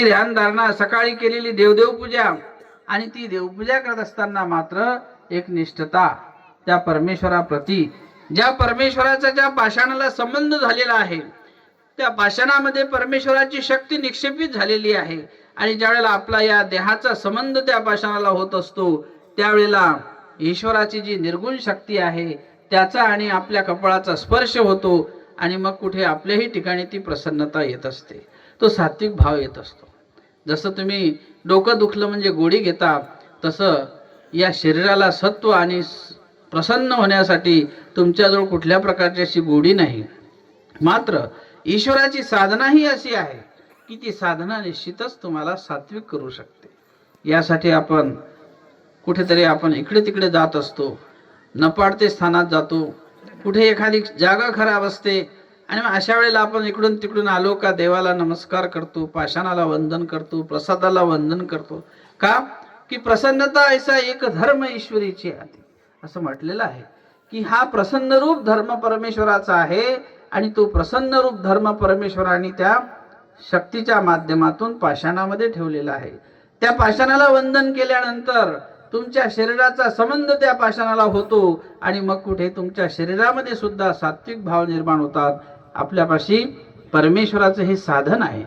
ध्यानधारणा, सकाळी केलेली देवदेव पूजा आणि ती देवपूजा करत असताना मात्र एक निष्ठता त्या परमेश्वराप्रती, ज्या परमेश्वराचा ज्या पाषाणाला संबंध झालेला आहे, त्या पाषाणामध्ये परमेश्वराची शक्ती निक्षेपित झालेली आहे. आणि ज्यावेळेला आपला या देहाचा संबंध त्या पाषाणाला होत असतो, त्यावेळेला ईश्वराची जी निर्गुण शक्ती आहे त्याचा आणि आपल्या कपाळाचा स्पर्श होतो आणि मग कुठे आपल्याही ठिकाणी ती प्रसन्नता येत असते, तो सात्विक भाव येत असतो. जसं तुम्ही डोकं दुखलं म्हणजे गोळी घेता, तसं या शरीराला सत्व आणि प्रसन्न होण्यासाठी तुमच्याजवळ कुठल्या प्रकारची अशी गोडी नाही. मात्र ईश्वराची साधना ही अशी आहे की ती साधना निश्चितच तुम्हाला सात्विक करू शकते. यासाठी आपण कुठेतरी आपण इकडे तिकडे जात असतो, न पाडते स्थानात जातो, कुठे एखादी जागा खराब असते आणि मग अशा वेळेला आपण इकडून तिकडून आलो का देवाला नमस्कार करतो, पाषाणाला वंदन करतो, प्रसादाला वंदन करतो. का की प्रसन्नता ऐसा एक धर्म ईश्वरीची आहे, असं म्हटलेलं आहे की हा प्रसन्न रूप धर्म परमेश्वराचा आहे आणि तो प्रसन्न रूप धर्म परमेश्वराने त्या शक्तीच्या माध्यमातून पाषाणामध्ये ठेवलेला आहे. त्या पाषाणाला वंदन केल्यानंतर तुमच्या शरीराचा संबंध त्या पाषाणाला होतो आणि मग कुठे तुमच्या शरीरामध्ये सुद्धा सात्विक भाव निर्माण होतात. आपल्यापाशी परमेश्वराचं हे साधन आहे.